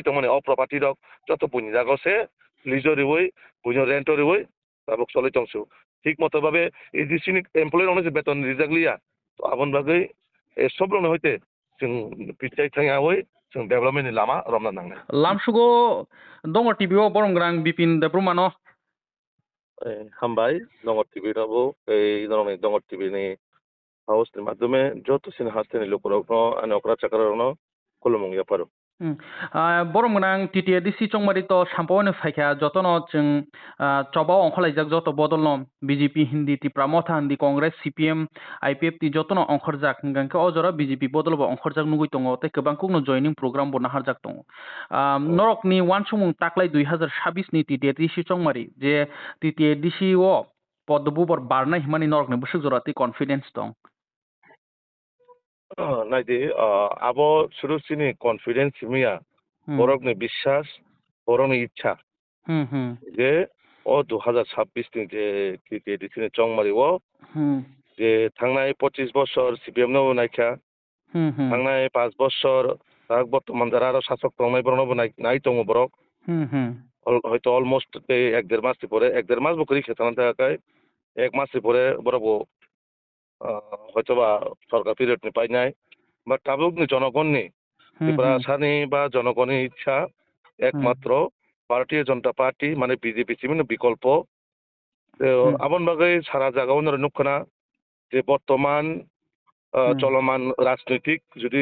tongmani o property rok joto buni jagose লিজরিবই বুঝো রেন্টরিবই তারপর চলে চংসু ঠিক মতো ভাবে এডিসি ni এমপ্লয়ি অনেক বেতন রিজাগলিয়া তো আবন বাগै সব রং হইতে जों পিছাই থাঙাওই जों डेभेलपमेन्टनि लामा रमना नांनो लामसुगो दङ टिभिआव बरंग्रां बिपिन देब्रुमानो हामबाय दङ टिभिआवबो এই ধরনের দङ টিভিनि হাউসनि মাধ্যমে যতसिन हास्टेनि लोकरावनो अनकरा चाकरावनो खुलुमंगिया पारो बरंग्रां टिटिएडिसि चंमारि तो साम्पावनो फायखा जतनो जों चबाव अंखलायजाक जत बदलनो बीजेपी हिंदी तिप्रा मथा हिंदी कांग्रेस सीपीएम आईपीएफ ति जतनो अंखरजाक गांके अजरा बीजेपी बदलबो अंखरजाक नुगै दङ ते गोबां कुनो जॉइनिंग प्रोग्राम बना हारजाक दङ नरकनि वान सुमुं ताक्लाय 2026 नि टिटिएडिसि चंमारि जे टिटिएडिसि ओ पदबुबर बारनाय हिमानि नरकनि बुसुक जराति कॉन्फिडेंस दं नायदि आबो सुरुसिनि कॉन्फिडेंस मिया बरकनि विश्वास बरकनि इच्छा जे ओ 2026 नि जे टिटिएडिसि नि चंमारि ओ जे थांनाय 25 বছর সিপিএম नो नायखा थांनाय 5 বছর তাক বর্তমান যারা আরো শাসক দंनाय বরনबो নাই दङ बरक হয়তো অলমোস্ট এক দেড় মাস পরে এক দেড় মাস বকরি খেতানা থাকায় এক মাস পরে বরবো হয়তোবা সরকার পিরিয়ডনি পাইনায় বা তাবুকনি জনগণনি ত্রিপুরাসানি বা জনগণের ইচ্ছা একমাত্র ভারতীয় জনতা পার্টি মানে বিজেপি সিমিনো বিকল্প আবন বাগै সারা জায়গাও নুখনা যে বর্তমান চলমান রাজনৈতিক যদি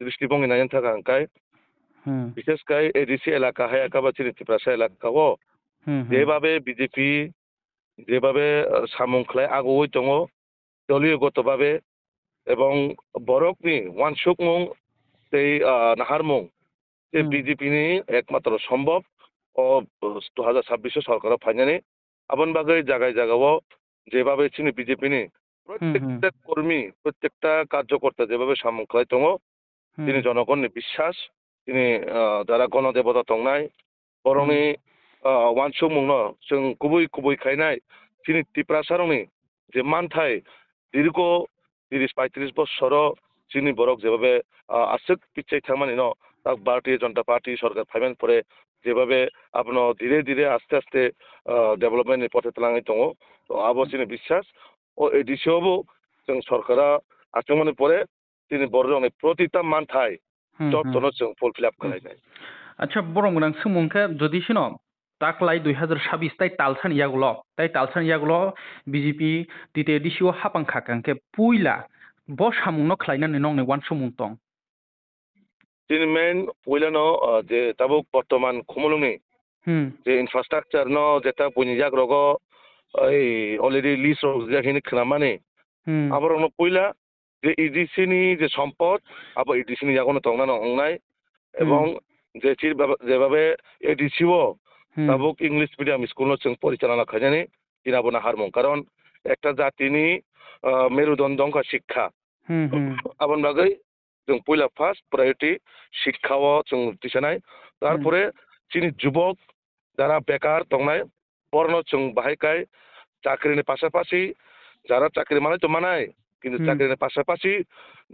দৃষ্টিভঙ্গি নাইন থাকা আঙ্কায় বিশেষকায় এডিসি এলাকা হয় একাবা চিনি ত্রিপুরাসা এলাকাও যেভাবে বিজেপি যেভাবে সামুখলায় আগোই দङ দলীয়গতভাবে এবং বরকনি ওয়ানসুকমুং সেই নাহারমুং যে বিজেপিনি একমাত্র সম্ভব ও 2026 সরকার ফাইনানি আবন বাগै জায়গায় জায়গাও যেভাবে চিনি বিজেপিনি প্রত্যেকটা কর্মী প্রত্যেকটা কার্যকর্তা যেভাবে সামুখলায় দङ তিনি জনগণের বিশ্বাস তিনি যারা গণদেবতা দंनाय বরংনি ওয়ানসুকমুং जों गुबै खायनाय তিনি ত্রিপুরাসারংনি যে মানথাই দীর্ঘ 30-35 বছর চিনি বরক যেভাবে আসুক পিছাই থামানি ন ভারতীয় জনতা পার্টি সরকার ফাইমেন পরে যেভাবে আপনার ধীরে ধীরে আস্তে আস্তে ডেভেলপমেন্টের পথে তালাঙাই দङ তো আবো চিনি বিশ্বাস ও এডিসিওবো जों সরকারা আচমনে পরে তিনি বড় প্রতিটা মানথাই যতনো जों ফুলফিল আপ খালাইনাय আচ্ছা বরংগ্রাং সুমুংকে যদি শুনো ताकलाय 2026 ताई तालसान यागुलो बीजेपी टिटिएडिसिओ हापां खाकांके पुइला ब सामुंनो खलायनानै नंनि वान सुमुं दं তিনি মেন পুইলানো যে তাবুক বর্তমান খুমলুনি যে ইনফ্রাস্ট্রাকচার ন যেটা বুনিজাক রগ এই অলরেডি লিস্ট রগজাখিনি খানামানি আবার পুইলা যে ইডিসিনি যে সম্পদ আবার ইডিসিনি জাগনো দंना अंनाय এবং যে যেভাবে এডিসিও তাবুক ইংলিশ মিডিয়াম স্কুল जों পরিচালনা খাইনানি দিনাবো না হারমং কারণ একটা জাতিনি মেরুদণ্ড শিক্ষা আবন বাগै जों পয়লা ফার্স্ট প্রায়োরিটি শিক্ষাও जों দিছানাय তারপরে চিনি যুবক যারা বেকার দंनाय বর্ণ जों বাহাইকায় চাকরির পাশাপাশি যারা চাকরি মানে তো মানায় কিন্তু চাকরির পাশাপাশি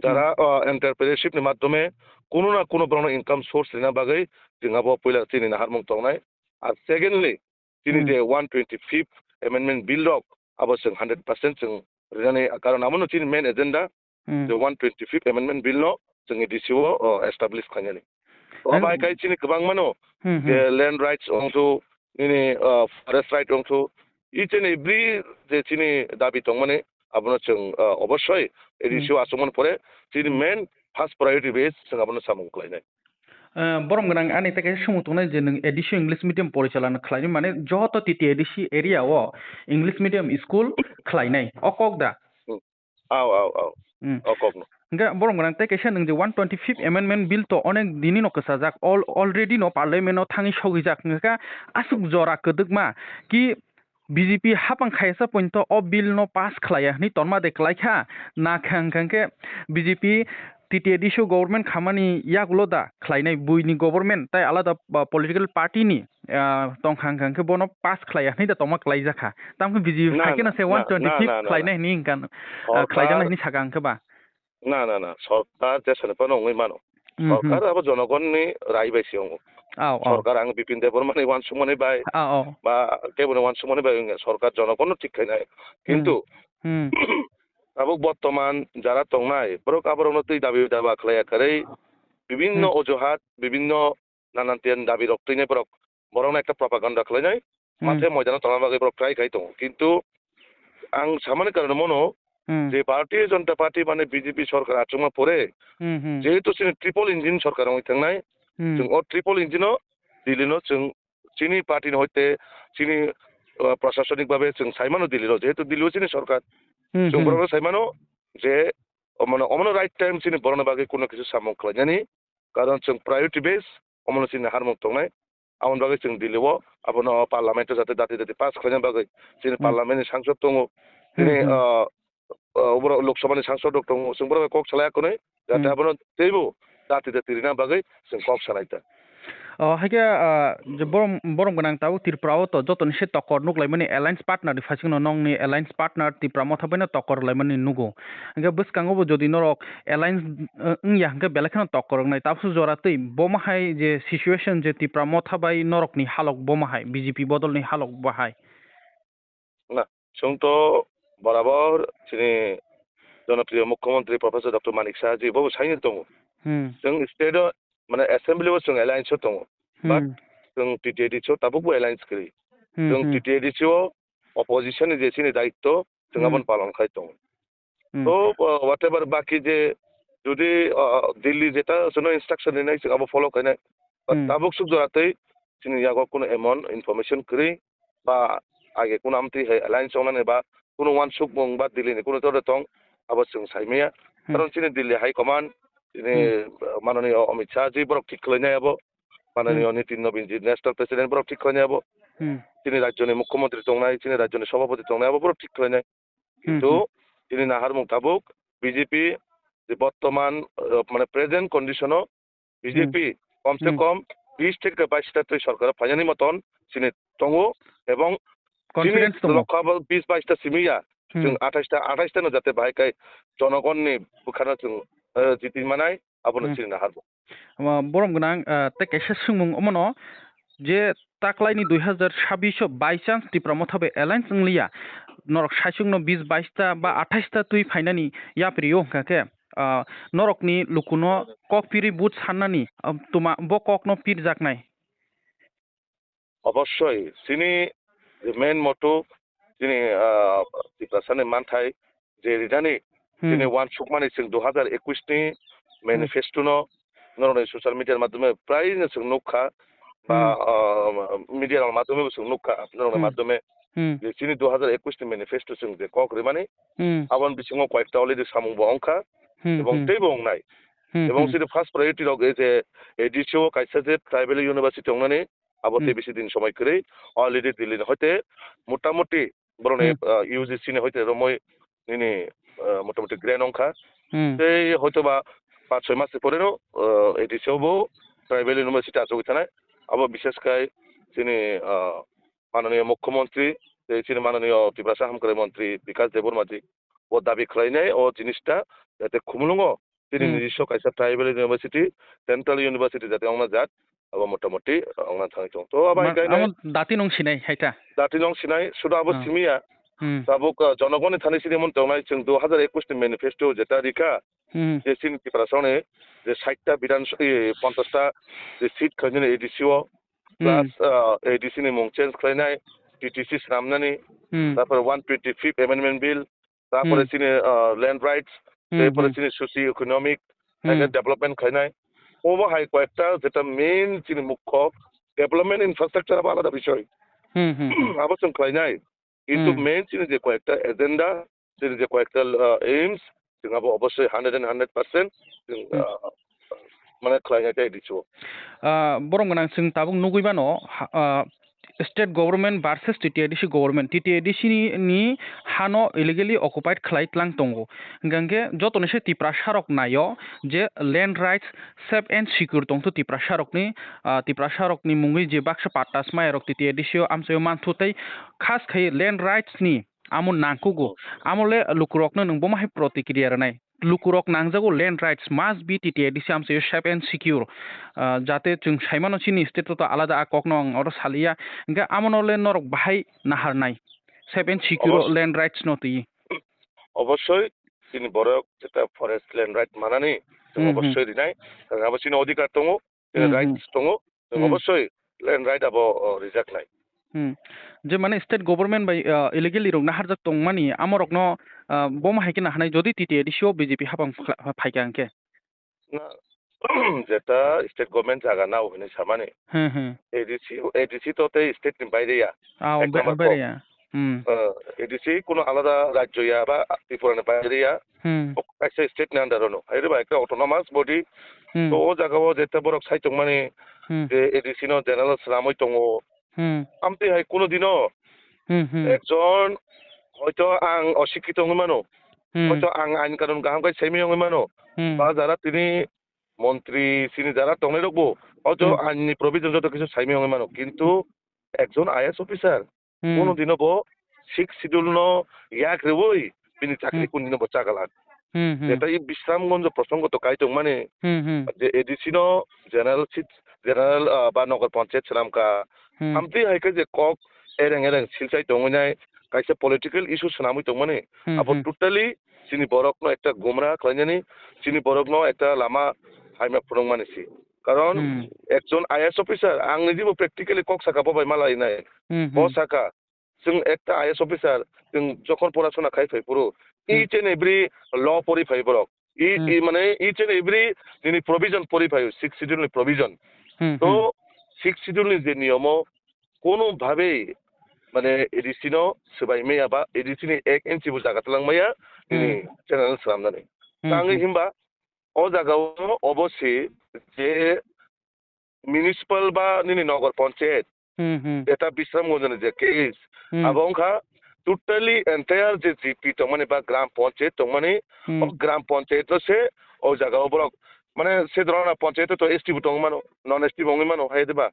যারা এন্টারপ্রেনারশিপের মাধ্যমে কোনো না কোনো বড় ইনকাম সোর্স না বাগै जोंहाबो পয়লা চিনি না হারমং দंनाय আর সেকেন্ডলি তিনি যে 125th অ্যামেন্ডমেন্ট বিল রক আবার जों 100% जों রিজানি কারণ আমনো চিনি মেন এজেন্ডা যে 125th অ্যামেন্ডমেন্ট বিল ন जों এডিসিও এস্টাবলিশ খাইনানি আবাই কাই চিনি গোবাং মানো যে ল্যান্ড রাইটস অংশু ইনি ফরেস্ট রাইট অংশু ইচ এন্ড এভরি যে চিনি দাবি দं মানে আপনার जों অবশ্যই এডিসিও আচমন পরে চিনি মেন ফার্স্ট প্রায়োরিটি বেস जों আপনার সামুং খাইনাय बरंग्रां आनि ताके सुमुतुनाय जे नों एडिसि इंग्लिश मिडियाम परिचालन खालायनाय माने जत टिटिएडिसि एरिया ओ इंग्लिश मिडियाम स्कुल खालायनाय अकगदा अकगनो गा बरंग्रां ताके नों जे 125th अमेंडमेंट बिल तो अनेक दिनि न कसा जाक अलरेडी न पार्लियामेन्ट आव थाङि सौगै जाक नका आसुक जरा कदकमा कि बीजेपी हापां खायसा पॉइंट अ बिल न पास खालाया नि तनमा देखलायखा ना खांखांके बीजेपी टिटिएडिसिओ गवर्नमेंट खामानि यागुलो दा खालायनाय बुइनि गवर्नमेंट ताय आलादा पलिटिकल पार्टीनि तंखांखांके बनो पास खालाया नि दा तमा खालाय जाखा तामखो बीजेपी फायकेना से 125 खालायनाय नि इंकान खालायजानाय नि सागांके बा না না না সরকার যে সেনপা নङै মানো সরকার আবার জনগণনি রায় বাইছে সরকার আং বিপিন দেববর্মানি ওয়ান সুমনি বাই বা কেবল ওয়ান সুমনি বাই সরকার জনগণ ঠিক খাইনাই কিন্তু আবুক বর্তমান যারা তংনাই বরক আবার উন্নতি দাবি দাবা খালাইয়াকারে বিভিন্ন অজুহাত বিভিন্ন নানান তিয়ান দাবি রক্তইনে বরক বরং একটা প্রপাগান্ডা খালাইনাই মাঠে ময়দানে তলার বাগে বরক ট্রাই খাই দङ কিন্তু आं सामान्य कारण मनो जे भारतीय जनता पार्टी माने बीजेपी सरकार आचुमा परे जेहेतु जों ट्रिपल इंजिन सरकार थांनाय जों अ ट्रिपल इंजिनो दिल्लीनो जों चिनी पार्टी हयते चिनी प्रशासनिक भावे जों साइमानो दिल्लीनो जेहेतु दिल्लीआव चिनी सरकार जों बरनो साइमानो जे माने अमनो राइट टाइम चिनी बरनो बागे कोनो किछु सामं खालायनायनि कारण जों प्रायोरिटी बेस अमनो चिनी हारमो तंनाय आउन बागे जों दिल्लीआव आबनो पार्लामेन्ट जाते दाति दाति पास खालायनाय बागे चिनी पार्लामेन्टनि सांसद दङ दिनै लोकसभानि सांसद दङ जों बरनो कक सालायाखै जाते आबनो तेबो दाति दाति रिना बागे जों कक सालायता हाइके जे बरम गोनां ताऊ त्रिपुराव तो जतन से तकर नुकलाय माने एलायंस पार्टनार फासिनो नंनि एलायंस पार्टनार त्रिपुरा मथाबैनो तकर लाय माने नुगो इंगे बसकांगो जदि नरक एलायंस इंया इंगे बेलेखनो तकर नाय तापसु जरातै बमाहाय जे सिचुएशन जे त्रिपुरा मथाबाय नरकनि हालक बमाहाय बीजेपी बदलनि हालक बाहाय ना जोंथ बराबर चिनि जनप्रिय मुख्यमंत्री प्रोफेसर डॉक्टर मानिक साहा जी बबो साइनो दङ जों स्टेट माने एसेंब्लियाव जों एलायंस दङ बाट जों टीटीडीसी ताबुक एलायंस करी जों टीटीडीसी अपोजिशन जे चिनि दायित्व जों अपन पालन खाय दङ तो व्हाटएवर बाकी जे जुदि दिल्ली जेता जों इंस्ट्रक्शन नै जों अब फॉलो खायनाय ताबुक सुख जरातै चिनि यागो कोनो एमन इनफरमेशन करी बा आगे कोनो आमति है एलायंस ओनाने बा कोनो वान सुख बंग बा दिल्ली कोनो तो दं अब जों साइमिया कारण चिनि दिल्ली हाई कमांड माननीय अमित शाह जी बरक ठीक खालायनायाबो माननीय नितिन नवीन जी नेशनल प्रेसिडेंट बरक ठीक खालायनायाबो चिनि राज्यनि मुख्यमंत्री दंनाय चिनि राज्यनि सभापति दंनायाबो बरक ठीक खालायनाय किन्तु चिनि नाहार मुताबुक बीजेपी जे बर्तमान माने प्रेजेंट कंडीशनो बीजेपी कम से कम 20 থেকে 22টা তুই সরকার ফাইনানি মতন চিনি দङ এবং কনফিডেন্স দङ লক্ষাবল 20-22টা সিমিয়া जों 28টা जाते बाहायखाय जनगणनि बुखाना जों जिति मानाय आबनो चिनि हारबो बरम गोनां तेकेसे सुंमुं अमनो जे ताकलायनि 2026 बाय चान्स त्रिपुरा मथाबे एलायंस इंलिया नरक साइसुंनो 20-22टा बा 28टा तुई फाइनानि याप्रियो काके नरकनि लुकुनो कक पिरि बुट साननानि तुमा ब ककनो पिर जाकनाय अवश्य चिनि मेन मोटो चिनि त्रिपुरासानि मानथाय जे रिदानि चिनि वान सुकमानि जों 2021 नि मैनिफेस्टोनो नरने सोशल मीडिया माध्यमे प्राय जों नुखा बा मीडिया माध्यमे जों नुखा नरने माध्यमे जे चिनि 2021 नि मैनिफेस्टो जों जे कक रिमानि आवन बिसिङाव कयेकटा अलरेडि सामुंबो अंखा এবং টেবো নাই এবং সেটা ফার্স্ট প্রায়োরিটি রগে যে এডিসিও কাইসা যে ট্রাইবেল ইউনিভার্সিটি অংনানি আবতে বেশি দিন সময় করে অলরেডি দিল্লি হইতে মোটামুটি বরনে ইউজিসি নে হইতে রময় নিনি মোটামুটি গ্রেন অংখা সেই হয়তো বা 5-6 মাস পরেও এডিসিও বো ট্রাইবেল ইউনিভার্সিটি আছে ওইখানে আবার বিশেষ করে যিনি মাননীয় মুখ্যমন্ত্রী যিনি মাননীয় ত্রিপুরা সাহামকারী মন্ত্রী বিকাশ দেববর্মাজি ও দাবি খালাইনাय ও জিনিসটা যাতে খুমলুঙো তিনি নিজস্ব কাইসা ট্রাইবেল ইউনিভার্সিটি সেন্ট্রাল ইউনিভার্সিটি যাতে আমরা যাত আবার মোটামুটি আমরা থাকি তো আবার গাইনাय দাতি নং সিনাই হাইতা দাতি নং সিনাই শুধু আবার সিমিয়া তাবুক জনগণের থানি সিনি মন দংনাय जों 2021 नि मैनिफेस्टो जेता रिका जे सिनि ত্রিপুরাসানে যে 60টা বিধান 50টা যে সিট খাইনে এডিসিও প্লাস এডিসি नि मुं चेंज खालायनाय टीटीसी नामनानै তারপর 125th अमेंडमेंट बिल তারপরে চিনি ল্যান্ড রাইটস তারপরে চিনি সোশিও ইকোনমিক ডেভেলপমেন্ট খাইনায় ওভার হাই কয়েকটা যেটা মেইন চিনি মুখ্য ডেভেলপমেন্ট ইনফ্রাস্ট্রাকচার আলাদা বিষয় আবার जों খাইনায় কিন্তু মেইন চিনি যে কয়েকটা এজেন্ডা চিনি যে কয়েকটা এইমস जों আবার অবশ্যই 100% जों মানে খাইনায়টাই দিছো বরং গোনাं जों ताबुक नुगैबानो state government versus TTIDC government TTIDC नि हानो इलिगेली अकुपाइड खालायत्लां दंगो गंगे जतनसे त्रिपुरा सारक नायो जे land rights safe and secure दंतो त्रिपुरा सारकनि मुङै जे बाक्सा पाट्टास मायरक टीटीआईडीसी आमसायो मानथुतै खास खाय लैंड राइट्स नि आमो नांकुगो आमले लुकुरकनो नोंबो माहाय प्रतिक्रिया रनाय lukurok nangjago land rights must be TTADC amse safe and secure jate chung saimano chini state to alada akok nong oro salia ga amonole norok bahai naharnai safe and secure land rights noti অবশ্যই তিনি বড় যেটা forest land right মানানি जों অবশ্যই দিনাই কারণ চিনি অধিকার দङ রাইটস দङ जों অবশ্যই ল্যান্ড রাইট আবো রিজার্ভ নাই যে মানে স্টেট গভর্নমেন্ট বাই ইলিগেলি রক নাহারজাক দং মানি আমরক ন বম হাইকে না হানাই যদি টিটিএডিসিও বিজেপি হাবাং ফাইকে আংকে না যেটা স্টেট গভর্নমেন্ট জায়গা নাও হইনি সামানে এডিসি তো স্টেট নি বাইরেয়া বাইরেয়া এডিসি কোনো আলাদা রাজ্যয়া বা ত্রিপুরানি বাইরেয়া একটা স্টেট নি আন্ডারনো হাইরেবা একটা অটোনমাস বডি তো ও জায়গাও যেটা বড় সাইতং মানে যে এডিসি নো জেনারেল সালামই দङ আমতে হাই কোনোদিনও একজন হয়তো আং অশিক্ষিত হইমানো হয়তো আং আইন কানুন গাহাম গাই সেমি হইমানো বা যারা তিনি মন্ত্রী সিনি যারা দংনাই রাখবো হয়তো আইননি প্রভিজন যত কিছু সাইমি হইমানো কিন্তু একজন আইএস অফিসার কোনোদিনও বো সিক্স শিডিউল ন ইয়াক রেবই তিনি চাকরি কোনদিনও বো চাগালান যেটা এই বিশ্রামগঞ্জ প্রসঙ্গ তো কাইতং মানে যে এডিসি ন জেনারেল বা নগর পঞ্চায়েত সালামকা আমতে হাইকে যে কক এরেং এরেং সিলসাই দংনাই কাইসে পলিটিক্যাল ইস্যু সানামই দং মানে আবো টোটালি চিনি বরক ন একটা গুমরা খাইনানি চিনি বরক ন একটা লামা হাইমা ফুরং মানিসি কারণ একজন আইএস অফিসার আং নিজেবো প্র্যাকটিক্যালি কক সাকা পাবাই মালাই নাই ব সাকা जों একটা আইএস অফিসার जों যখন পড়াশোনা খাইফাই পুরো ইচ এন্ড এভরি ল পরিফাই বরক ই মানে ইচ এন্ড এভরি যিনি প্রভিজন পরিফাই সিক্স শিডিউল প্রভিজন তো সিক্স শিডিউল যে নিয়ম কোনোভাবেই মানে এডিসিনো সোবাইমেয়া বা এডিসিনি এক ইঞ্চিबो জাগাতলাंमाया তিনি চ্যানেল সামনাनै তাङै हिमबा ও জায়গাও অবশ্যই যে মিউনিসিপাল বা নিনি নগর পঞ্চায়েত এটা বিশ্রামগঞ্জের যে কেস আবংখা টোটালি এন্টায়ার যে জিপি তো মানে বা গ্রাম পঞ্চায়েত তো মানে গ্রাম পঞ্চায়েত সে ও জায়গাও বড় মানে সে ধরনের পঞ্চায়েত তো এসটি বুটং মানো নন এসটি বঙ্গি মানো হাই দেবা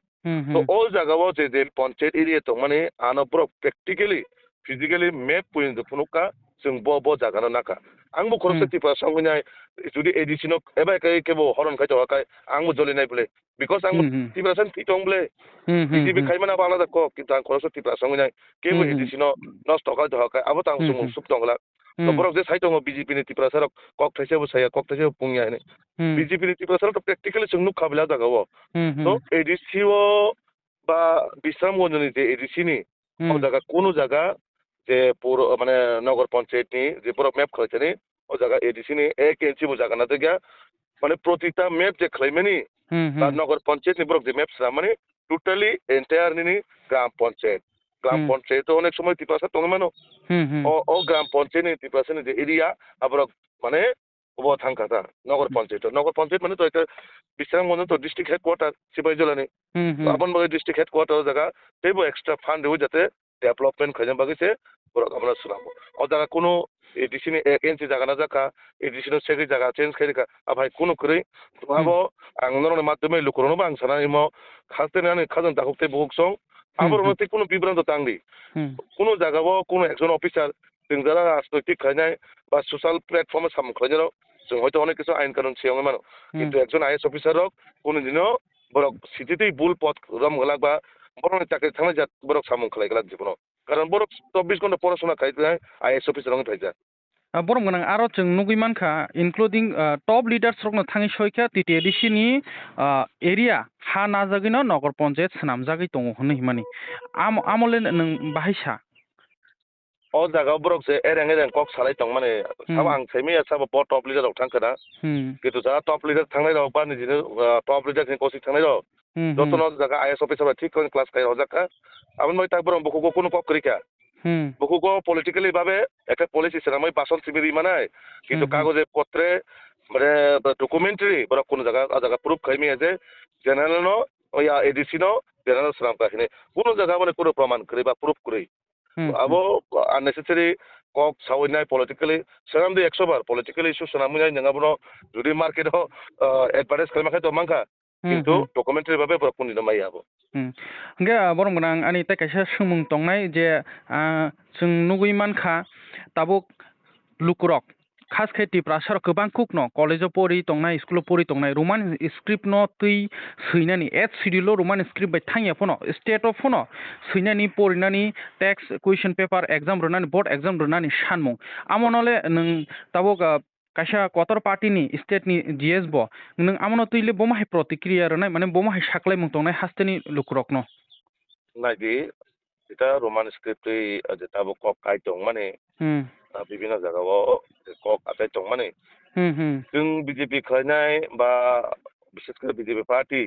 তো ও জায়গাও যে পঞ্চায়েত এরিয়া তো মানে আনব্র প্র্যাকটিক্যালি ফিজিক্যালি মেপ পয়েন্ট ফুনুকা जों ब जागानो नाका आंबो खरसे टिपा संगनाय जुदि एडिसिनो एबा केबो हरन खाय तवाखाय आंबो जलिनाय बले बिकज आंबो टिपासन फिटं बले बिदि खायमाना बालादा को किंतु आं खरसे टिपा संगनाय केबो एडिसिनो नस्ट खाय तवाखाय आबो तां सुमु सुप दंगला तो बरक जे साइटंगो बीजेपी नि टिपा सारक कक थाइसेबो साया कक थाइसेबो पुंया ने बीजेपी नि टिपा सारक प्र्याक्टिकली जों नुक खाबला जागावो तो एडिसिओ बा बिश्रामगंजनि जे एडिसिनि ओ जागा कोनो जागा যে পুর মানে নগর পঞ্চায়েতনি যে পুরো ম্যাপ খাইছেনি ও জায়গা এডিসিনি এক ইঞ্চিবো জায়গা না জায়গা মানে প্রতিটা ম্যাপ যে খাইমানি বা নগর পঞ্চায়েতনি পুরো যে ম্যাপ মানে টোটালি এন্টায়ার নিনি গ্রাম পঞ্চায়েত অনেক সময় টিপাসা তংমানো ও গ্রাম পঞ্চায়েতনি টিপাসনি যে এরিয়া আবার মানে ও থাঙ্কাতা নগর পঞ্চায়েত মানে তো একটা বিশ্রামগঞ্জ তো ডিস্ট্রিক্ট হেডকোয়ার্টার সিপাহীজলানি আপন বাগে ডিস্ট্রিক্ট হেডকোয়ার্টার জায়গা তেবো এক্সট্রা ফান্ড হই যাতে डेवलपमेंट खजन बागैसे हमरा सुनामो और जगह कोनो एडिसिनि एक इंच जगह ना जाका एडिसिनो सेगि जगह चेंज करिका अभाय कोनो करै आबो आं नरने माध्यमे लुकरनो बां साना इमो खास्तेनानि खाजन दाखुते बुकसं आबो नते कोनो बिब्रांत तांगि कोनो जगहबो कोनो एकजन अफिसार जों जारा राजनैतिक खायनाय बा सोशल प्लेटफर्म साम खायनाय जों हयतो अनेक किछु आइन कानुन सियाव मानो किन्तु एकजन आईएस अफिसार कोनो दिनो बरक सिटिते बुल पथ रम गलाबा बरक चाकरि थांनाय जा बरक सामु खालायगला जीवनाव कारण बरक 24 घन्टा पढ़ाशोना खायनाय आईएस अफिसार रंग थायजा बरं गोनां आरो जों नुगैमानखा इनक्लुडिं टप लिडार्स रंनो थाङै सयखा टिटिएडिसि नि एरिया हा नाजागिनो नगर पन्चायत सनामजागै दङ होनै माने आमले नों बाहायसा ओ जागा बरक जे एरें कक सालाय दं माने साब आं सैमे साब ब टप लिडार थांखोना किन्तु जा टप लिडार थांनाय राव बा निजिनो टप लिडार नि कोसिक थांनाय राव যতন জায়গা আইএস অফিসার ঠিক করে ক্লাস খাই হজাকা আমি মই তাক বরং বকুগো কোনো পক করিকা বকুগো পলিটিক্যালি ভাবে একটা পলিসি সারামাই বাসন সিবিরি মানায় কিন্তু কাগজে পত্রে মানে ডকুমেন্টারি বরং কোন জায়গা প্রুফ খাইমি আছে জেনারেল নো ওয়া এডিসি নো জেনারেল সারাম কাহিনী কোন জায়গা মানে কোনো প্রমাণ করে বা প্রুফ করে আবো আননেসেসারি কক সাউইনাই পলিটিক্যালি সারাম দি 100 বার পলিটিক্যালি ইস্যু সারামুনাই নঙাবনো যদি মার্কেটও এডভার্টাইজ খাইমাখাই তো মানকা কিন্তু ডকুমেন্টারি ভাবে বরকুনি নামাই आबो गे बरं गोनां आंनि ताकायसा सोमों दंनाय जे जों नुगैमानखा ताबो लुकुरक खास खाय टिप्रासार गोबां कुकनो कलेजाव परि तंनाय स्कुलाव परि तंनाय रोमान स्क्रिप्ट न तै सैनानि एट सिडिउल रोमान स्क्रिप्ट बाय थांया फनो स्टेट अफ फनो सैनानि परिनानि टेक्स्ट कुइसन पेपर एग्जाम रोनानि बोर्ड एग्जाम रोनानि सानमु आमनले नों ताबो कायसा कतर पार्टीनि स्टेटनि जीएस बो नों आमनो तैले बमाहाय प्रतिक्रिया रनाय माने बमाहाय साख्लाय मुंतंनाय हास्तेनि लुकुरकनो नायदि এটা রোমান স্ক্রিপ্টে যেটা কক কাইটং মানে বিভিন্ন জায়গাও কক আটাইটং মানে जों বিজেপি খাইনাय বা বিশেষ করে বিজেপি পার্টি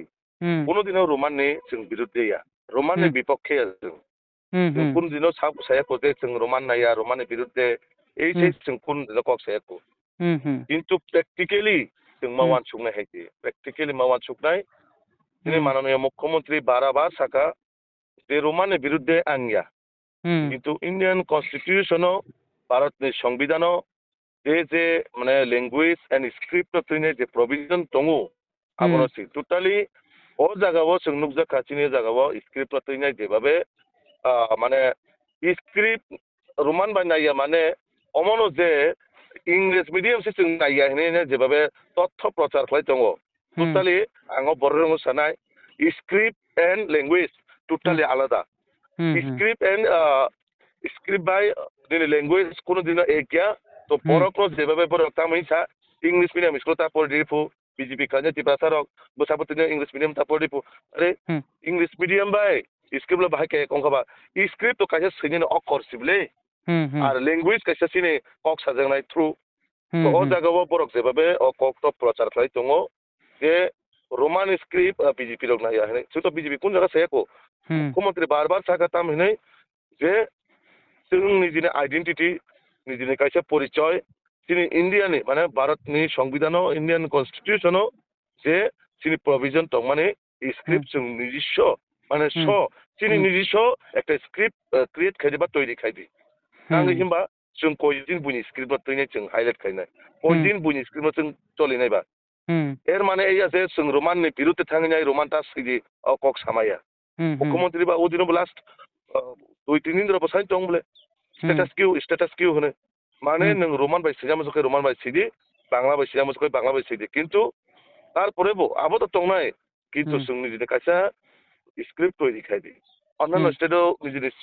কোনোদিনও রোমানनि जों বিরুদ্ধে गैया রোমাननि বিপক্ষে जों কোনদিনও সায়াকো যে जों রোমান নাইয়া রোমানनि বিরুদ্ধে এই যে जों কোনদিনও কক সায়াকো কিন্তু প্র্যাকটিক্যালি जों मावान सुकनाय हायदि প্র্যাকটিক্যালি मावान सुकनाय दिनै माननीय मुख्यमंत्री बाराबार साका যে রোমানের বিরুদ্ধে আনিয়া কিন্তু ইন্ডিয়ান কনস্টিটিউশনও ভারতनि সংবিধানও যে মানে ল্যাঙ্গুয়েজ এন্ড স্ক্রিপ্ট তৈনে যে প্রভিজন দङ আবনসি টোটালি ও জায়গাও जों नुकजा खाथिनि জায়গাও स्क्रिप्ट তৈনে যেভাবে মানে स्क्रिप्ट রোমান বানাইয়া মানে অমনো যে इंग्लिश मिडियाम से जों नाया हेने जेबाबे तथ्य प्रचार खालाय दङ টোটালি आङो बर' रोंगौ सानाय स्क्रिप्ट एंड लैंग्वेज টোটালি আলাদা স্ক্রিপ্ট এন্ড স্ক্রিপ্ট বাই দিনে ল্যাঙ্গুয়েজ কোনো দিন এক গিয়া তো বড় যেভাবে বড় তামিছা ইংলিশ মিডিয়াম স্কুল তা পড়ি দিপু বিজেপি কাজে টিপাসারক বসাবতিনে ইংলিশ মিডিয়াম তা পড়ি দিপু আরে ইংলিশ মিডিয়াম বাই স্ক্রিপ্ট বাই কে কংখাবা স্ক্রিপ্ট তো কাজে সিনে অক্ষর সিবলে আর ল্যাঙ্গুয়েজ কাছে সিনে কক সাজানাय থ্রু তো ও জায়গাও বড় যেভাবে কক তো প্রচার খালাই দङ যে Roman script BJP rock Naiya হেনে তো বিজেপি কোন জায়গা সায়াকো मुख्यमंत्री बार बार साका ताम हिनै जे जों निजिनि आइडेन्टिटी निजिनि कायसे परिचय दिनै इन्डियानि माने भारतनि संविधानाव इन्डियान कन्स्टिटिउशनाव जे जोंनि प्रभिजन दं माने स्क्रिप्ट जों निजिस्व माने जोंनि निजिस्व একটা स्क्रिप्ट क्रिएट खायदिबा तৈরি खायदि आंनि हिमबा जों कयदिन बुनि स्क्रिप्ट तৈরি जों हाइलाइट खायनाय कयदिन बुनि स्क्रिप्ट जों चलिनायबा এর মানে এই আছে जों রোমানनि বিরুদ্ধে थांनाय রোমান তা सिदि কক सामाया मुख्यमंत्री बा उदिनो लास्ट 2-3 दिन बसाय दं बले स्टेटास किउ होनो माने नों Roman bye सिगा मसके Roman bye सिदि Bangla bye सिगा मसके Bangla bye सिदि किन्तु तारपरेबो आबो तो दंनाय किन्तु जोंनि जिने कायसा स्क्रिप्ट तৈরি खायदि अन्य स्टेटआव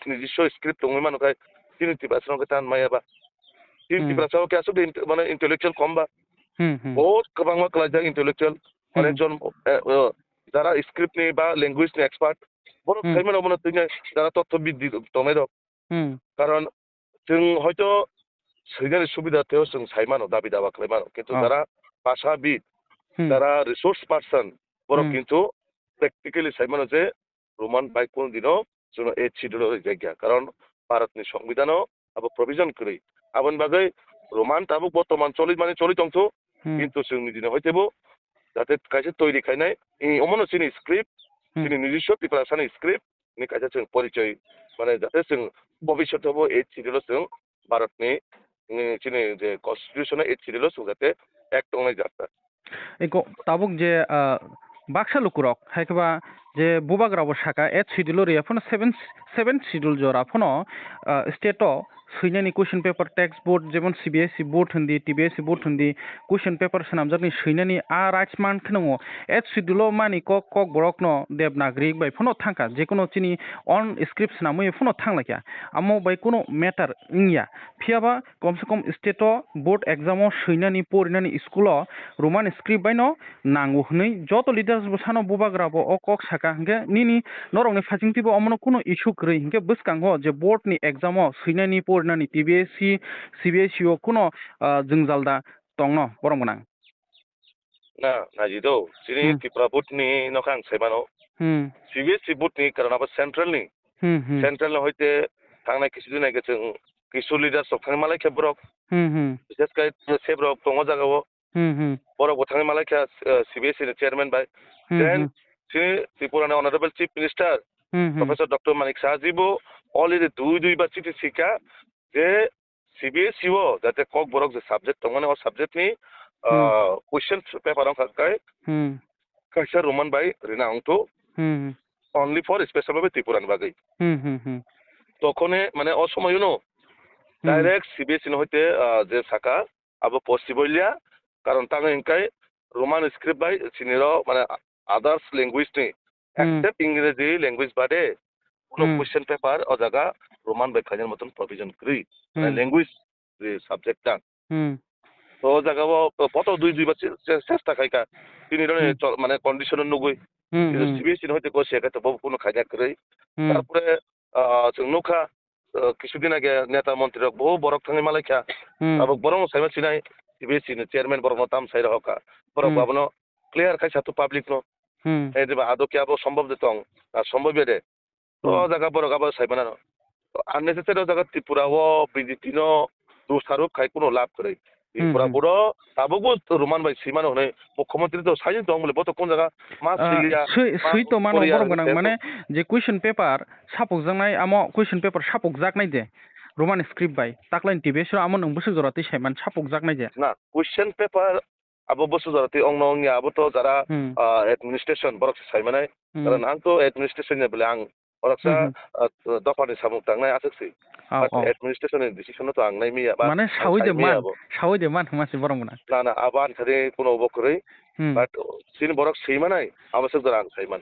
निजिस्व स्क्रिप्ट दङ मानोखाय तिनिटि बासनाव तान मायाबा तिनिटि बासनाव के आसो माने इंटेलेक्चुअल कमबा बहुत गोबां मा क्लास इंटेलेक्चुअल अनेकजन যারা স্ক্রিপ্টনি বা ল্যাঙ্গুয়েজনি এক্সপার্ট বড় খাইমান অবনা তৈনে যারা তথ্যবিদ দंनाय दं কারণ जों হয়তো সৈনানি সুবিধাতেও जों সাইমানো দাবি দাবা খাইমানো কিন্তু যারা ভাষাবিদ যারা রিসোর্স পারসন বড় কিন্তু প্র্যাকটিক্যালি সাইমানো যে রোমান বাই কোন দিনও जों এই শিডিউল জায়গা কারণ ভারতনি সংবিধানও আবো প্রভিজন করি আবন বাগৈ রোমান তাবো বর্তমান চলি দंथ কিন্তু जोंनि দিনে হয়তোবো যাতে কাছে তৈরি খাইনাय অমনো চিনি স্ক্রিপ্ট চিনি নিজস্ব প্রিপারেশন স্ক্রিপ্ট नि কাছে जों পরিচয় মানে যাতে जों ভবিষ্যতেও এই শিডিউল जों ভারতনি চিনি যে কনস্টিটিউশন এই শিডিউল जों যাতে এক দंनाय যাতা এগো তাবুক যে বাক্সা লুকুরক হাইকবা যে বুবাগ্রাবো শাখা 8 শিডিউল রিয়া ফোন 7 শিডিউল জরা ফোন স্টেট सैनानि कुइसन पेपर टेक्स्ट बोर्ड जेमन सीबीएसई बोर्ड होंदी टीबीएसई बोर्ड होंदी कुइसन पेपर सनामजाकनि सैनानि आ राइट्स मान खनङो एट शिड्यूलो मानि कक बरकनो देवनागरी बाय फनो थांका जेकुनो चिनि अन स्क्रिप्ट नामो फनो थांलाक्या आमो बाय कुनो मैटर इंया फियाबा कम से कम स्टेटो बोर्ड एग्जामो सैनानि परिनानि स्कुलो रोमान स्क्रिप्ट बायनो नांगो हनै जत लिडार्स बसानो बुबाग्राबो अ कक साका हंगे निनि नरंनि फाजिंतिबो अमनो कुनो इशू गरै हंगे बसकांगो जे बोर्डनि एग्जामो सैनानि नानि टीबीएसई सीबीएसई कुनो जोंजालदा दंनो बरमगोनां ना नाजिदो सिनि त्रिपुरा बोर्डनि नखां साइबानो सीबीएसई बोर्डनि कारणाबो सेंट्रल हयते थांनाय किसु नायगे जों किसु लिडार्स थांनाय मालाय खेब्रक बिसेस काय सेब्रक दङ जागाव बरक थांनाय मालाय खे सीबीएसई नि चेयरमैन बाय देन सिनि त्रिपुरानि honourable chief minister professor doctor Manik साहाजीबो अलरेडी दुई बार चिठी सिका जे सीबीएसई जाते कक बरक जे सब्जेक्ट दङ ने सब्जेक्टनि क्वेश्चन पेपर खाय कैसा रोमान बाय रिना अंगतो only for special भाবে त्रिपुरानि बागै तखने माने असमय नो डाइरेक्ट सीबीएसई न हयते जे साका abo possible ya karon tang ingkai roman script bai siniro mane others language ni except ইংরেজি language bade কোনো question paper o jaga roman bai khajar moton provision kri language subject ta তো জায়গা কত দুই বার চেষ্টা খাইকা তিনি মানে কন্ডিশন নগৈ সিবিএসই হইতে কষে একাতে বহু কোনো খাইনা করে তারপরে जों नुखा কিছুদিন আগে নেতা মন্ত্রী বহু বরক থাঙে মালাইখা আবার বরং সাইমা চিনাই সিবিএসই চেয়ারম্যান বরং তাম সাইরা হকা বরং বাবনো ক্লিয়ার খাইছা তো পাবলিক নো এই যে আদৌ কি আবো সম্ভব দিত সম্ভব রে তো জায়গা বরক আবার সাইবানা আননেসেসারি জায়গা ত্রিপুরা ও বিজেপি নো দুসারুপ খাই কোনো লাভ করে ত্রিপুরা বড় তাবগো রোমান ভাই সীমানো হনে মুখ্যমন্ত্রী তো সাইন দং বলে বত কোন জায়গা মাস সিলিয়া সই তো মানো বড় গোনাং মানে যে কুয়েশন পেপার সাপক জাংনাই আমো কুয়েশন পেপার সাপক জাকনাই দে রোমান স্ক্রিপ্ট বাই তাকলাइन টিবেসर আমো नों বসু জরাতে সাইমান সাপক জাকনাই দে না কুয়েশন পেপার আবো বসু জরাতে অং নং নি আবো তো যারা অ্যাডমিনিস্ট্রেশন বরক সাইমানাই কারণ আং তো অ্যাডমিনিস্ট্রেশন নে বলে আং বরকসা দফানি সামুক তাংনাই আসেছি অ্যাডমিনিস্ট্রেশনের ডিসিশন তো আং নাই মিয়া মানে সাউই দে মান মাসি বরং না না আবান সাথে কোনো অবকরে বাট সিন বরক সেইমানাই আবশ্যক দরা আং সাইমান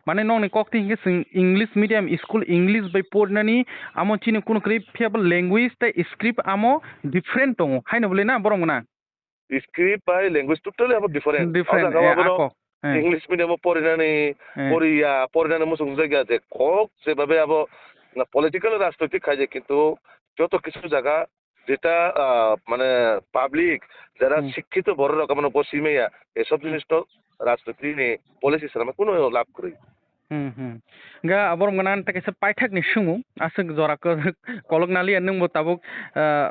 মানে নং কক্তি হিंगे इंग्लिश मीडियम स्कूल इंग्लिश बाय पढ़नानी आमो चिनो कुनो क्रि फेबल लैंग्वेज ता स्क्रिप्ट आमो डिफरेंट दङ हायनो बोले ना बरं ना स्क्रिप्ट बाय लैंग्वेज टोटली आबो डिफरेंट इंग्लिश मीडियम पढ़नानी पढ़नानी मुसुं जायगा जे কক যেভাবে আবো পলিটিক্যাল রাজনৈতিক খাইছে কিন্তু যত কিছু জায়গা যেটা মানে পাবলিক যারা শিক্ষিত বড় রকমের বসিমেয়া এসব জিনিস তো রাজনীতি নিয়ে পলিসি সারা কোনো লাভ করে गा अबर गनान तकेसे पाइथाक नि सुङु आसक जरा कलक नाली नों बताबुक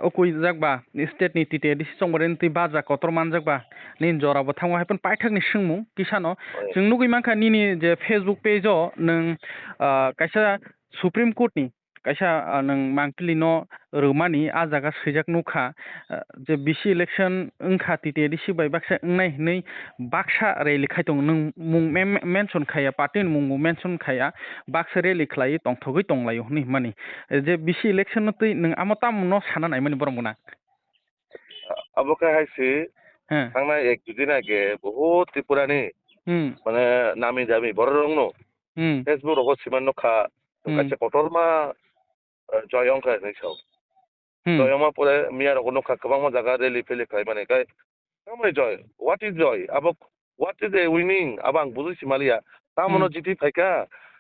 ओकुइ जागबा स्टेट नि टिटे दिस संबरेन ति बाजा कतर मान जागबा निन जरा बथांवा हायपन पाइथाक नि सुङु किसानो जों नुगै मानखा निनि जे फेसबुक पेज नों कायसा सुप्रीम कोर्ट नि कायसा नों मांकलि न रोमानि आ जागा सैजाक नुखा जे बिसि इलेक्शन ओंखा टिटे दिसि बाय बाक्सा ओंनाय नै बाक्सा रेलि खायतं नों मुं मेनसन खाया पार्टी मुं मेनसन खाया बाक्सा रेलि खालाय तंथगै तंलायो नि माने जे बिसि इलेक्शन तै नों आमा ताम न साना नाय माने बरमगना अब का हायसि थांना एक दुदिन आगे बहुत त्रिपुरानि माने नामी जामी बररंनो फेसबुक रग सिमान नखा कासे कटरमा जयं खाय नै साव जयमा परे मिया रग नखा गोबां जागा रेलि फेलि खाय माने गाय कामले जय व्हाट इज जय अब व्हाट इज ए विनिंग अब आं बुझिसि मालिया तामनो जिति फायका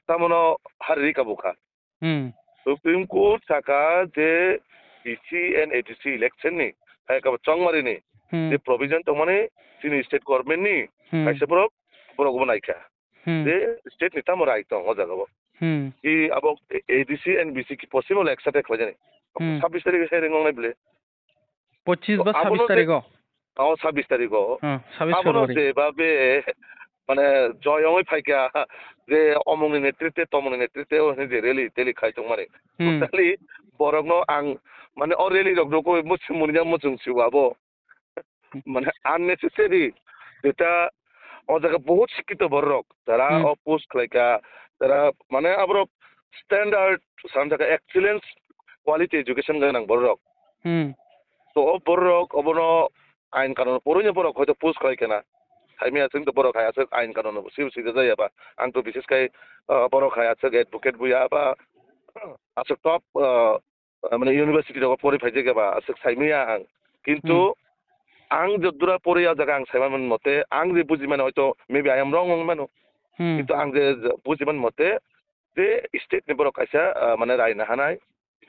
तामनो हारि काबुखा सुप्रीम कोर्ट साका जे बीसी एंड एडीसी इलेक्शन नि फायका चंगमारि नि जे प्रोविजन तो माने सिनि स्टेट गवर्नमेंट नि कायसे बरक बनायखा जे स्टेट नि तामो राइट दं ओ जागाबो कि अब एडीसी एंड बीसी की पॉसिबल एक्सेप्ट खायजानि 26 तारिख हेरिं नंनाय बले 25 बा 26 तारिख 26 तारिख 26 फरवरी जेबाबे माने जयंगै फायका जे अमंनि नेतृत्वे तमंनि नेतृत्वे जे रेली तेलि खायतं माने टोटाली बरगनो आं माने अ रेली रगनो मुसुं मुनिया मुसुं सिवाबो माने अननेसेसारि जेटा ओ जागा बहुत शिक्षित बरक যারা অপোজ খাইকা যারা মানে আবার স্ট্যান্ডার্ড সামজাকা এক্সিলেন্স কোয়ালিটি এডুকেশন গানাং বরক তো বরক অবনো আইন কানুন পড়িনে বরক হয়তো পোস্ট খাইকেনা সাইমিয়া जों तो बरक हायासो आइन कानुन सिउ सिदा जायाबा आं तो बिसेसकाय बरक हायासो एडभोकेट बुया बा आसो टप माने इउनिभार्सिटी दग परि फाइजेगाबा आसो साइमिया आं किन्तु आं जदुरा परिया जागा आं साइमान मते आं जे बुजिमान हयतो मेबी आई एम रंग मानो किन्तु आं जे बुजिमान मते जे स्टेट नि बरक कायसा माने रायना हानाय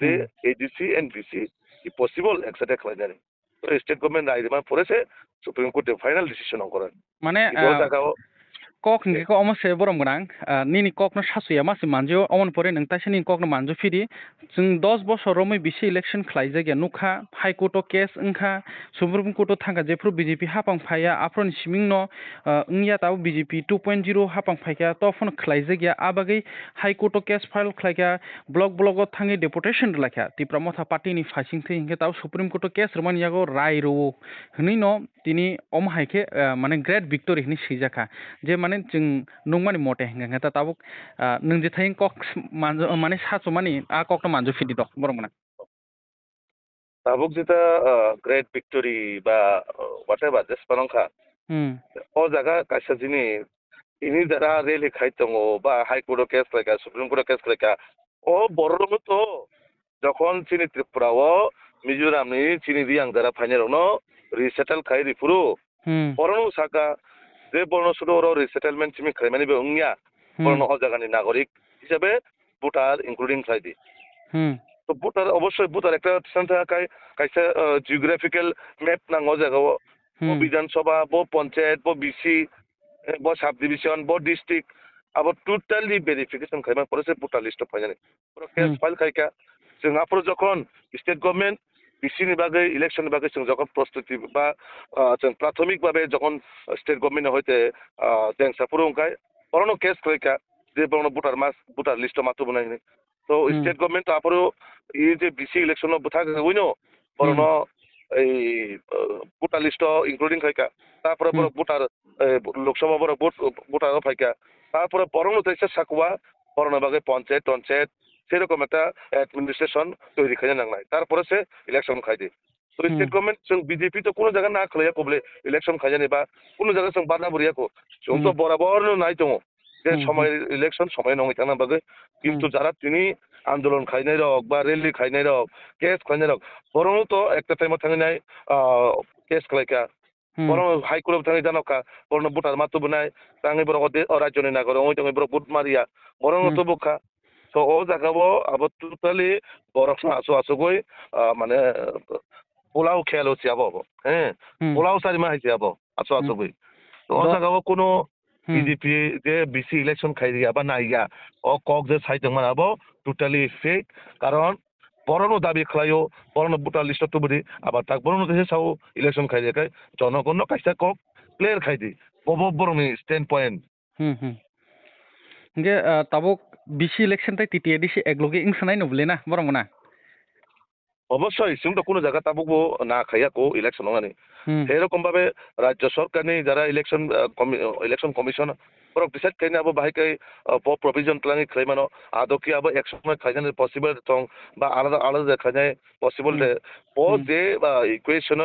जे ADC and VC possible except खालायनानै तो स्टेट गवर्नमेंट रायदोंबा फरेसे सुप्रीम कोर्ट फाइनल डिसिजन अंकरन माने कक निको अमसे बरम गनां निनि कक न सासुया मासे मानजो अमन परे नों तासेनि कक न मानजो फिरि जों 10 बोसोर रमै बिसि इलेक्शन खलाय जायगा नुखा हाई कोर्ट केस ओंखा सुप्रीम कोर्ट थांगा जेफ्रु बीजेपी हापां फाया आफ्रन सिमिं न ओंया ताव बीजेपी 2.0 हापां फायका तफन खलाय जायगा आबागै हाई कोर्ट केस फाइल खलायका ब्लक थांगे डेपुटेशन लाखा तिप्रा मथा पार्टी नि फासिं थै हिंगे ताव सुप्रीम कोर्ट केस रमान यागो राय रो हनै न तिनि अम हायके माने ग्रेट विक्टोरी हनै सिजाखा जे माने जों नंमानि मटे हेंगा ताबुक नों जे थाइन कक माने सासो माने आ कक मानजो फिदि दक बरमना tabuk jita great victory ba whatever jespanongkha o jaga kaisa jini ini jara rally khaitongo ba high court case laika supreme court case laika o borno to যখন চিনি ত্রিপুরাও মিজোরামনি চিনি রিয়াং যারা ফাইনাল রিসেটেল খাই রিপুরু বরং সাকা যে বর্ণ শুধু রিসেটেলমেন্ট চিমি খাইমানি বে উংয়া বর্ণ ও জায়গানি নাগরিক হিসেবে ভোটার ইনক্লুডিং খাইদি তো ভোটার অবশ্যই ভোটার একটা থাকায় কাইসা জিওগ্রাফিক্যাল ম্যাপ নাঙ্গো জায়গাও ব বিধানসভা ব পঞ্চায়েত ব বিসি ব সাব ডিভিশন ব ডিস্ট্রিক্ট আবার টোটালি ভেরিফিকেশন খাইমান পরে ভোটার লিস্ট ফাইনালি পুরো কেস ফাইল খাইকা जों आफोर जखन स्टेट गभर्नमेंट बिसिनि बागै इलेक्शन बागै जों जखन प्रस्तुति बा जों प्राथमिक भाबे जखन स्टेट गभर्नमेंट हयते जों सापुर उंखाय बरनो केस खैका जे बरनो भोटार लिस्ट मातु बनायनि तो स्टेट गभर्नमेंट आफोर इ जे बिसि इलेक्शन बुथा गइनो बरनो এই ভোটার লিস্ট ইনক্লুডিং খাইকা তারপরে বড় ভোটার লোকসভা বড় ভোটার ফাইকা তারপরে বরনো তাইসা সাকুয়া বরনো বাগै পঞ্চায়েত টঞ্চায়েত সেরকম একটা অ্যাডমিনিস্ট্রেশন তৈরি খাইতে নাংনায় তারপরে সে ইলেকশন খাইদে তো স্টেট গভর্নমেন্ট जों বিজেপি তো কোনো জায়গা না খাইয়া কবলে ইলেকশন খাইজানি বা কোনো জায়গা जों বাধা বরিয়াকো जों তো বরাবর নাই দङ যে সময় ইলেকশন সময় নङै থানা বাগै কিন্তু যারা তিনি আন্দোলন খাইনাই রক বা রেলি খাইনাই রক কেস খাইনাই রক বরং তো একটা টাইমে থাঙিনাই কেস খাইকা বরং হাইকোর্ট থাঙি জানকা বরং ভোটার মাতু বনাই তাঙি বরং রাজ্যনি নাগর ওই দङ বরং ভোট মারিয়া বরং তো বুখা তো ও জায়গাবো আবার টোটালি বরফ আসো আসো গই মানে পোলাও খেয়াল হচ্ছে আবো হ্যাঁ পোলাও সারিমা হয়েছে আবো আসো আসো গই তো ও জায়গাবো কোনো বিজেপি যে বিসি ইলেকশন খাইয়া বা নাইয়া ও কক যে সাইদोंमोन আবো টোটালি ফেক কারণ বরনো দাবি খালাयो বরনো ভোটার লিস্ট তো বুদি আবার তাক বরনো দেশে সাও ইলেকশন খাইয়াকাই জনগণ কাইসা কক প্লেয়ার খাইদি বব বরনি standpoint nge tabuk bisi election tai titiya disi egloge ingsanai nubule na borong na অবশ্যই সিংটো কোনো জায়গা তাবুকবো না খাইয়াকো ইলেকশন নঙানি সেরকম ভাবে রাজ্য সরকারনি যারা ইলেকশন কমিশন পরক ডিসাইড খাইনে আবো বাহাইকাই প্রভিজন প্ল্যানিং খাইমানো আদকি আবো এক সময় খাইজানি পসিবল দং বা আলাদা আলাদা খাইনাই পসিবল দে ও যে ইকুয়েশন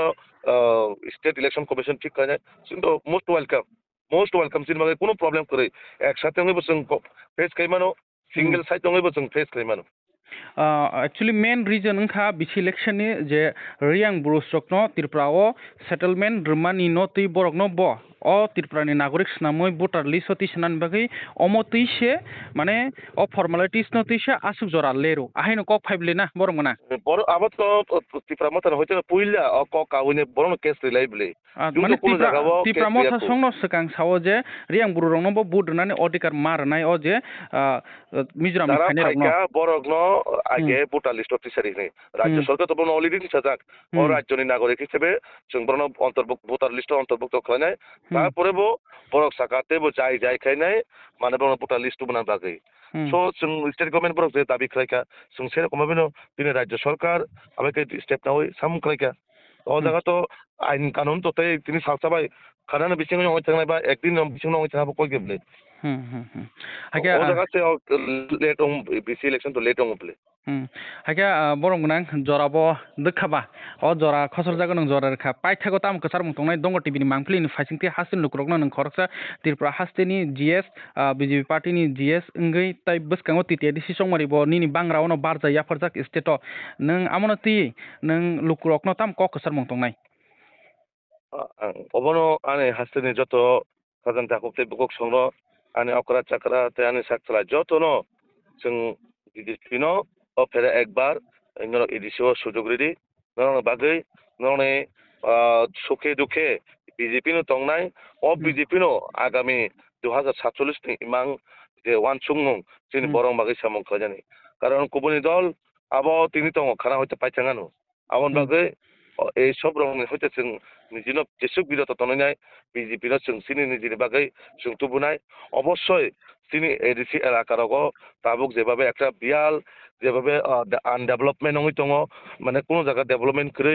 স্টেট ইলেকশন কমিশন ঠিক খাইনাই সিংটো মোস্ট ওয়েলকাম সিন বাগে কোনো প্রবলেম করে একসাথে হইবো जों ফেস খাইমানো সিঙ্গেল সাইড হইবো जों face खाइमानो actually main reason ngkha bisi election ni je riang burusrok no tirpra o settlement rmani no tui borok no bo o tirpra ni nagorik snamoi voter list oti snan bagai omo tui se mane o formalities no tui se asuk jora leru ahaino kok phaible na borok na bor abat ko tirpra mata hoite puila o kok kawine borok case reliable mane tirpra mata songno sekang sawo je riang bururok no bo bud nani odikar mar nai o je mizoram ni khane rok no borok no আগে voter list অফিসারি নেই রাজ্য সরকার তো বড় already নিছে যাক ও রাজ্যনি নাগরিক হিসেবে जों বড় অন্তর্ভুক্ত ভোটার লিস্ট অন্তর্ভুক্ত খাইনাই তারপরে বড় সাকাতে যাই খাইনাই মানে বড় ভোটার লিস্ট বনা বাগै সো जों স্টেট গভর্নমেন্ট বড় যে দাবি খাইকা जों সেরকম ভাবে তিনি রাজ্য সরকার আবেকে স্টেপ না হই সাম খাইকা ও জায়গা তো আইন কানুন তো তিনি সালসাবাই খানানো বিচিং হই থাকনাই বা একদিন বিচিং হই থাকবো কই গেবলে haga o jaga se late on bc election to late on play haga borong nang jora bo dekhaba o jora khosor jaga nang jora kha paithago tam kasar mungtongnai dongo tv ni mangpli ni faisingti hasin lukrok nang khoroksa tirpura hasteni gs bjp party ni gs ngai tai buskango titiya disi songmari bo nini bangra ono barja yafarjak state nang amonoti nang lukrok no tam kok kasar mungtongnai obono ane hasteni joto kajan takopte bukok songro ani okra chakra te ani sakla joto no जों बिदिनो फेरे एकबार नों एडिसिओ सुजुग ready नों बागै नों सुखे दुखे बीजेपी नो तंगनाय ओ बीजेपी नो आगामी 2047 नि इमां जे वानसुंगमुं जोंनि बरं बागै सामं खाजानि कारण गुबुननि दल आबो तिनि दङ खाना हयতো पाइथाङानो आबन बागै এই সব রঙে হইতে जों निजिनो जेसुक बिरत तननाय बीजेपी नो जों सिनि निजिनि बागै जों तुबुनाय অবশ্যই তিনি এডিসি এলাকারগো তাবুক যেভাবে একটা বিয়াল যেভাবে আনডেভেলপমেন্ট হই দङ মানে কোনো জায়গা ডেভেলপমেন্ট করে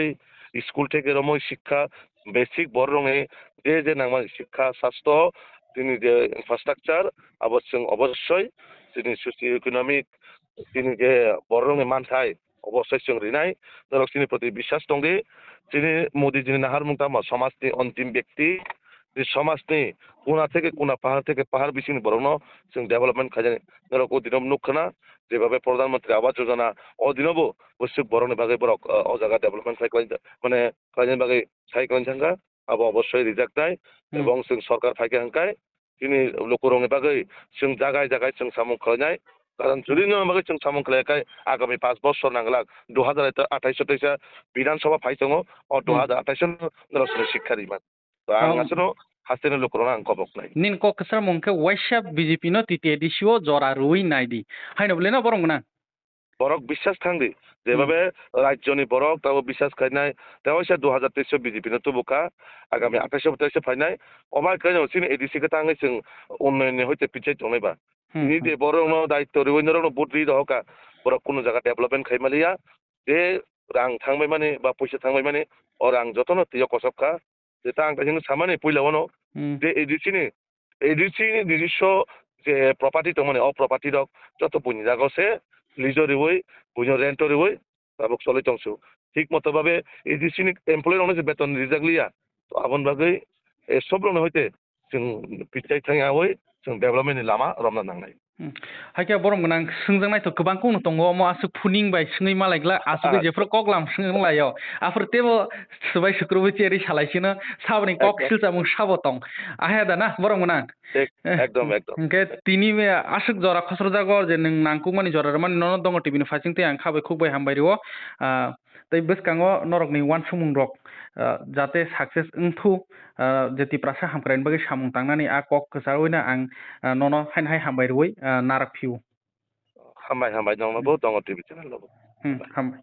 স্কুল থেকে রমই শিক্ষা বেসিক বড় রঙে যে নামা শিক্ষা স্বাস্থ্য তিনি যে ইনফ্রাস্ট্রাকচার অবশ্যই তিনি সোশিও ইকোনমিক তিনি যে বড় রঙে মানথাই অবশ্যই जों রিনাই ধরক চিনি প্রতি বিশ্বাস দंदि চিনি মোদি যিনি নাহার মুংতামা সমাজनि অন্তিম ব্যক্তি যে সমাজनि কোনা থেকে কোনা পাহাড় থেকে পাহাড় বিছিনি বরং जों ডেভেলপমেন্ট খাজানি ধরক অদিনম নুখনা যেভাবে প্রধানমন্ত্রী আবাস যোজনা অদিনবো বসুক বরংনি বাগै বরক অজায়গা ডেভেলপমেন্ট সাইকেল মানে খাজানি বাগै সাইকেল থাঙ্गा আবো অবশ্যই রিজেক্ট নাই এবং जों সরকার ফাইকে হাঙ্কাই তিনি লোকরংনি বাগै जों জায়গায় জায়গায় जों সামুং খালাইনাই কারণ যদি বাগै जों সামুং খালাইকাই আগামী 5 বছর নাংলাক 2028 বিধানসভা ফাইসङ ও 2028 শিক্ষা দিমান তো আং আসলে হাসিনা লোকরং আং কবক নাই nin ko kesar mongke waisa BJP no titi edisio jora rui naidi haino bole na borong na বরক বিশ্বাস থাঙ্গি যেভাবে রাজ্যনি বরক তাও বিশ্বাস খাইনাই তাও সে 2023 বিজেপি নো তুবুকা আগামী 28 ফাইনাই অমার কাইনো সিন এডিসি কে তাঙ্গি जों উন্নয়ন হইতে পিছাই জনাইবা নি দে বরং দায়িত্ব রইনরং বুদ্রি দহকা বরক কোন জায়গা ডেভেলপমেন্ট খাইমালিয়া যে রাং থাंबाय माने বা পয়সা থাंबाय माने ও রাং যতন তিয় কসবকা যেটা আং তাইং সামানে পইলাওনো যে এডিসি নিজস্ব যে প্রপার্টি তো মানে অ প্রপার্টি দক যত পুনি জাগছে লিজরিবই বুঝো রেন্টরিবই তাবক চলে তংসু ঠিক মতো ভাবে এডিসিনি এমপ্লয়ি অনেক বেতন রিজাগলিয়া তো আবন বাগै সব রং হইতে जों পিছাই থাङावै जों डेभेलपमेन्टनि लामा रमना नांनाय हाइका बरम गोनां सोंजों नायथ' गोबां कौनो दङ म आसु फुनिं बाय सोङै मालायग्ला आसु जेफोर कगलाम सोङै लायो आफोर तेबो सबाय शुक्रबो चेरि सालायसिनो साबनि कक सिलसा मुं साबतं आहाय दाना बरम गोनां एकदम के तिनि मे आसुक जरा खसर जागो जे नों नांकु मानि जरा मानि नन दङ टिभिनि फासिं ते आं खाबाय खुबाय हामबाय रिव तै बसकाङो नरकनि वान सुमुं रक जाते साक्सेस उंथु जेति प्रासा हामक्राइन बागै सामुं तांनानै आ कक कसारवैना आं नन हाइन हाय हामबाय रुइ नारक फिउ हामबाय हामबाय दङ बहुत दङ टिभि चेनेल दङ हामबाय